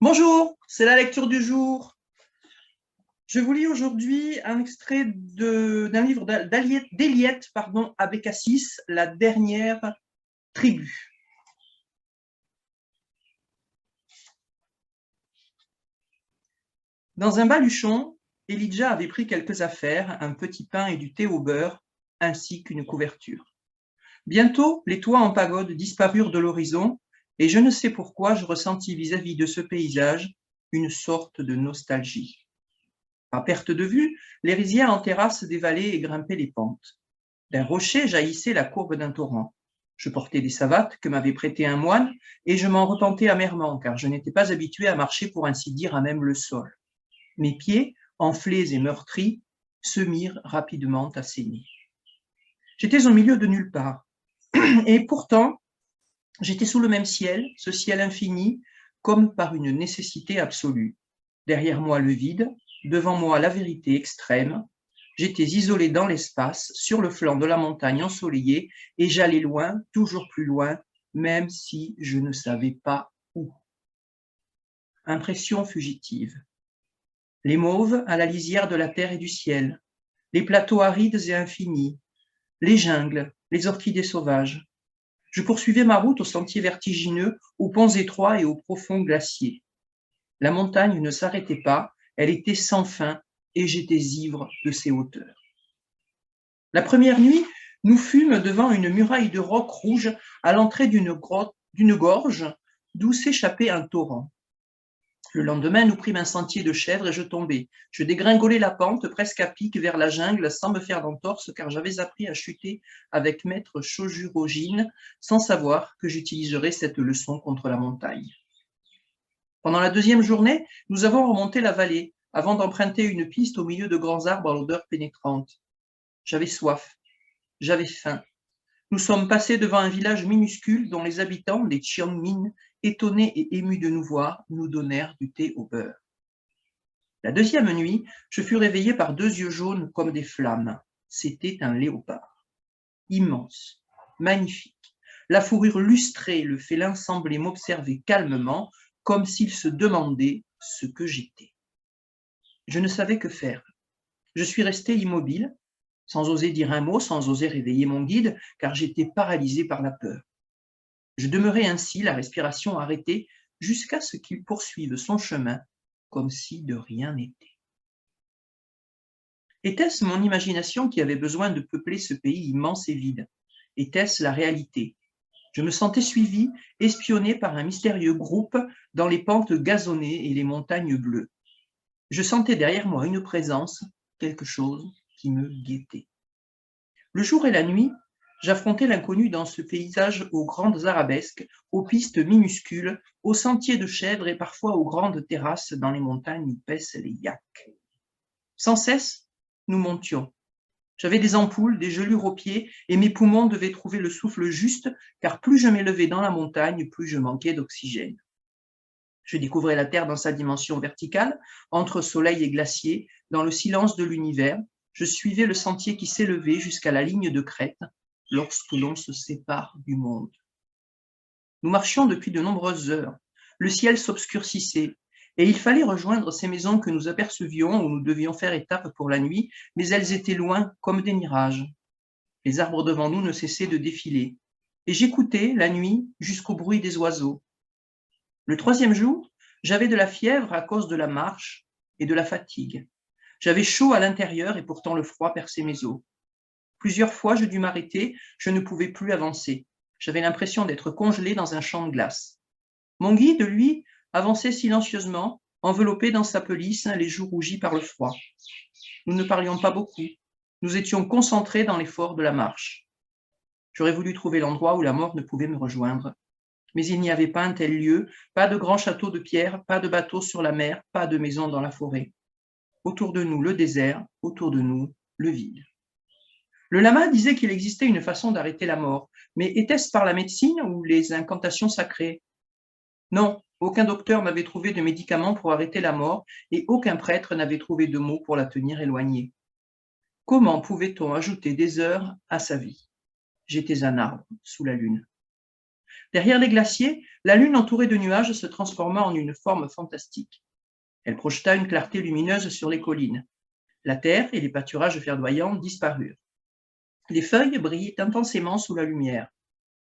Bonjour, c'est la lecture du jour. Je vous lis aujourd'hui un extrait d'un livre d'Eliette Abécassis, La dernière tribu. Dans un baluchon, Elijah avait pris quelques affaires, un petit pain et du thé au beurre, ainsi qu'une couverture. Bientôt, les toits en pagode disparurent de l'horizon, et je ne sais pourquoi je ressentis vis-à-vis de ce paysage une sorte de nostalgie. À perte de vue, les rizières en terrasse dévalaient et grimpaient les pentes. D'un rocher jaillissait la courbe d'un torrent. Je portais des savates que m'avait prêtées un moine, et je m'en repentais amèrement, car je n'étais pas habitué à marcher pour ainsi dire à même le sol. Mes pieds, enflés et meurtris, se mirent rapidement à saigner. J'étais au milieu de nulle part, et pourtant, j'étais sous le même ciel, ce ciel infini, comme par une nécessité absolue. Derrière moi le vide, devant moi la vérité extrême. J'étais isolé dans l'espace, sur le flanc de la montagne ensoleillée, et j'allais loin, toujours plus loin, même si je ne savais pas où. Impression fugitive. Les mauves à la lisière de la terre et du ciel, les plateaux arides et infinis, les jungles, les orchidées sauvages. Je poursuivais ma route aux sentiers vertigineux, aux ponts étroits et aux profonds glaciers. La montagne ne s'arrêtait pas, elle était sans fin, et j'étais ivre de ses hauteurs. La première nuit, nous fûmes devant une muraille de roc rouge à l'entrée d'une gorge d'où s'échappait un torrent. Le lendemain, nous prîmes un sentier de chèvres et je tombai. Je dégringolai la pente presque à pic vers la jungle sans me faire d'entorse car j'avais appris à chuter avec maître Shojurogine sans savoir que j'utiliserais cette leçon contre la montagne. Pendant la deuxième journée, nous avons remonté la vallée avant d'emprunter une piste au milieu de grands arbres à l'odeur pénétrante. J'avais soif, j'avais faim. Nous sommes passés devant un village minuscule dont les habitants, les Xiongmin, étonnés et émus de nous voir, nous donnèrent du thé au beurre. La deuxième nuit, je fus réveillé par deux yeux jaunes comme des flammes. C'était un léopard. Immense, magnifique. La fourrure lustrée, le félin semblait m'observer calmement, comme s'il se demandait ce que j'étais. Je ne savais que faire. Je suis resté immobile, sans oser dire un mot, sans oser réveiller mon guide, car j'étais paralysé par la peur. Je demeurai ainsi, la respiration arrêtée, jusqu'à ce qu'il poursuive son chemin, comme si de rien n'était. Était-ce mon imagination qui avait besoin de peupler ce pays immense et vide? Était-ce la réalité? Je me sentais suivi, espionné par un mystérieux groupe dans les pentes gazonnées et les montagnes bleues. Je sentais derrière moi une présence, quelque chose qui me guettait. Le jour et la nuit, j'affrontais l'inconnu dans ce paysage aux grandes arabesques, aux pistes minuscules, aux sentiers de chèvres et parfois aux grandes terrasses dans les montagnes où paissent les yaks. Sans cesse, nous montions. J'avais des ampoules, des gelures aux pieds, et mes poumons devaient trouver le souffle juste, car plus je m'élevais dans la montagne, plus je manquais d'oxygène. Je découvrais la Terre dans sa dimension verticale, entre soleil et glacier, dans le silence de l'univers. Je suivais le sentier qui s'élevait jusqu'à la ligne de crête, lorsque l'on se sépare du monde. Nous marchions depuis de nombreuses heures. Le ciel s'obscurcissait, et il fallait rejoindre ces maisons que nous apercevions où nous devions faire étape pour la nuit, mais elles étaient loin comme des mirages. Les arbres devant nous ne cessaient de défiler, et j'écoutais la nuit jusqu'au bruit des oiseaux. Le troisième jour, j'avais de la fièvre à cause de la marche et de la fatigue. J'avais chaud à l'intérieur et pourtant le froid perçait mes os. Plusieurs fois, je dus m'arrêter, je ne pouvais plus avancer. J'avais l'impression d'être congelé dans un champ de glace. Mon guide, lui, avançait silencieusement, enveloppé dans sa pelisse, les joues rougies par le froid. Nous ne parlions pas beaucoup. Nous étions concentrés dans l'effort de la marche. J'aurais voulu trouver l'endroit où la mort ne pouvait me rejoindre. Mais il n'y avait pas un tel lieu, pas de grand château de pierre, pas de bateau sur la mer, pas de maison dans la forêt. Autour de nous, le désert, autour de nous, le vide. Le lama disait qu'il existait une façon d'arrêter la mort, mais était-ce par la médecine ou les incantations sacrées? Non, aucun docteur n'avait trouvé de médicament pour arrêter la mort et aucun prêtre n'avait trouvé de mots pour la tenir éloignée. Comment pouvait-on ajouter des heures à sa vie? J'étais un arbre sous la lune. Derrière les glaciers, la lune entourée de nuages se transforma en une forme fantastique. Elle projeta une clarté lumineuse sur les collines. La terre et les pâturages verdoyants disparurent. Les feuilles brillaient intensément sous la lumière.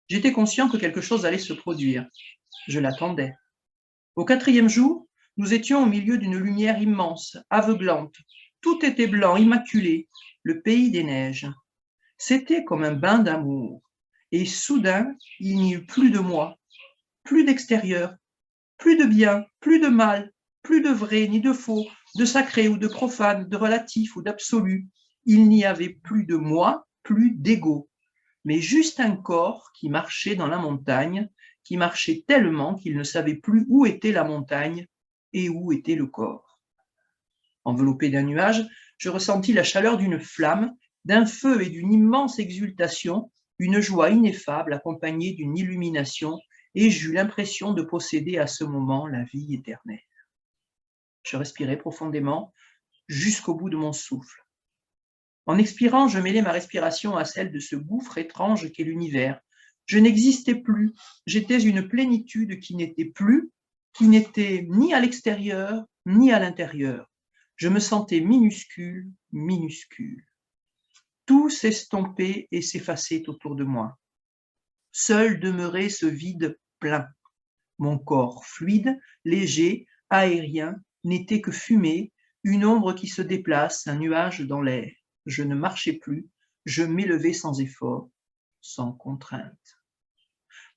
J'étais conscient que quelque chose allait se produire. Je l'attendais. Au 4e jour, nous étions au milieu d'une lumière immense, aveuglante. Tout était blanc, immaculé, le pays des neiges. C'était comme un bain d'amour. Et soudain, il n'y eut plus de moi, plus d'extérieur, plus de bien, plus de mal, plus de vrai ni de faux, de sacré ou de profane, de relatif ou d'absolu. Il n'y avait plus de moi, plus d'ego, mais juste un corps qui marchait dans la montagne, qui marchait tellement qu'il ne savait plus où était la montagne et où était le corps. Enveloppé d'un nuage, je ressentis la chaleur d'une flamme, d'un feu et d'une immense exultation, une joie ineffable accompagnée d'une illumination, et j'eus l'impression de posséder à ce moment la vie éternelle. Je respirais profondément jusqu'au bout de mon souffle. En expirant, je mêlais ma respiration à celle de ce gouffre étrange qu'est l'univers. Je n'existais plus, j'étais une plénitude qui n'était plus, qui n'était ni à l'extérieur, ni à l'intérieur. Je me sentais minuscule, minuscule. Tout s'estompait et s'effaçait autour de moi. Seul demeurait ce vide plein. Mon corps fluide, léger, aérien, n'était que fumée, une ombre qui se déplace, un nuage dans l'air. Je ne marchais plus, je m'élevais sans effort, sans contrainte.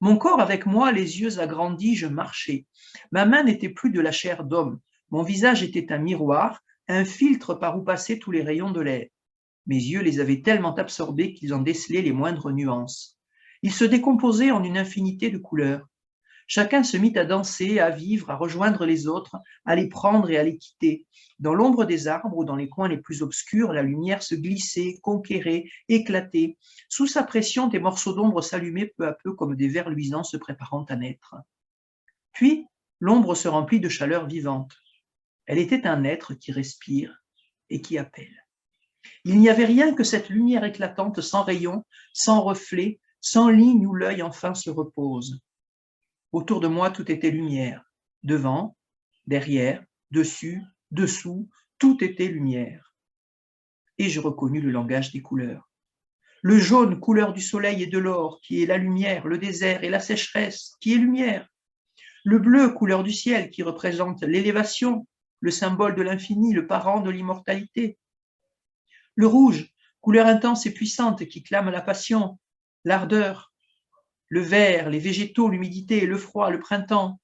Mon corps avec moi, les yeux agrandis, je marchais. Ma main n'était plus de la chair d'homme. Mon visage était un miroir, un filtre par où passaient tous les rayons de l'air. Mes yeux les avaient tellement absorbés qu'ils en décelaient les moindres nuances. Ils se décomposaient en une infinité de couleurs. Chacun se mit à danser, à vivre, à rejoindre les autres, à les prendre et à les quitter. Dans l'ombre des arbres ou dans les coins les plus obscurs, la lumière se glissait, conquérait, éclatait. Sous sa pression, des morceaux d'ombre s'allumaient peu à peu comme des vers luisants se préparant à naître. Puis, l'ombre se remplit de chaleur vivante. Elle était un être qui respire et qui appelle. Il n'y avait rien que cette lumière éclatante, sans rayon, sans reflet, sans ligne où l'œil enfin se repose. Autour de moi, tout était lumière. Devant, derrière, dessus, dessous, tout était lumière. Et je reconnus le langage des couleurs. Le jaune, couleur du soleil et de l'or, qui est la lumière, le désert et la sécheresse, qui est lumière. Le bleu, couleur du ciel, qui représente l'élévation, le symbole de l'infini, le parent de l'immortalité. Le rouge, couleur intense et puissante, qui clame la passion, l'ardeur. Le vert, les végétaux, l'humidité, le froid, le printemps,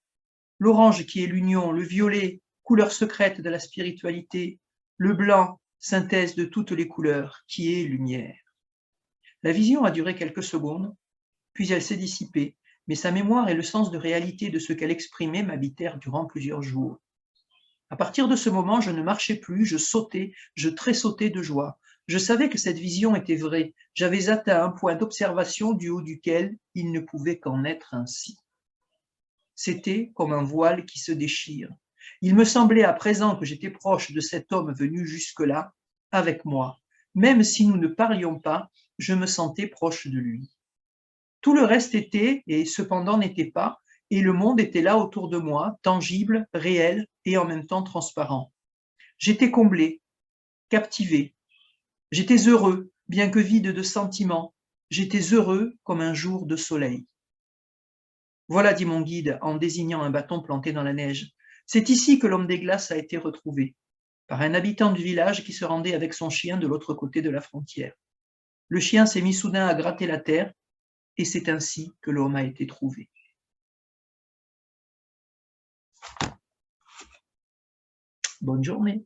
l'orange qui est l'union, le violet, couleur secrète de la spiritualité, le blanc, synthèse de toutes les couleurs, qui est lumière. La vision a duré quelques secondes, puis elle s'est dissipée, mais sa mémoire et le sens de réalité de ce qu'elle exprimait m'habitèrent durant plusieurs jours. À partir de ce moment, je ne marchais plus, je sautais, je tressautais de joie. Je savais que cette vision était vraie. J'avais atteint un point d'observation du haut duquel il ne pouvait qu'en être ainsi. C'était comme un voile qui se déchire. Il me semblait à présent que j'étais proche de cet homme venu jusque-là, avec moi. Même si nous ne parlions pas, je me sentais proche de lui. Tout le reste était, et cependant n'était pas, et le monde était là autour de moi, tangible, réel et en même temps transparent. J'étais comblé, captivé. J'étais heureux, bien que vide de sentiments. J'étais heureux comme un jour de soleil. Voilà, dit mon guide en désignant un bâton planté dans la neige. C'est ici que l'homme des glaces a été retrouvé, par un habitant du village qui se rendait avec son chien de l'autre côté de la frontière. Le chien s'est mis soudain à gratter la terre, et c'est ainsi que l'homme a été trouvé. Bonne journée.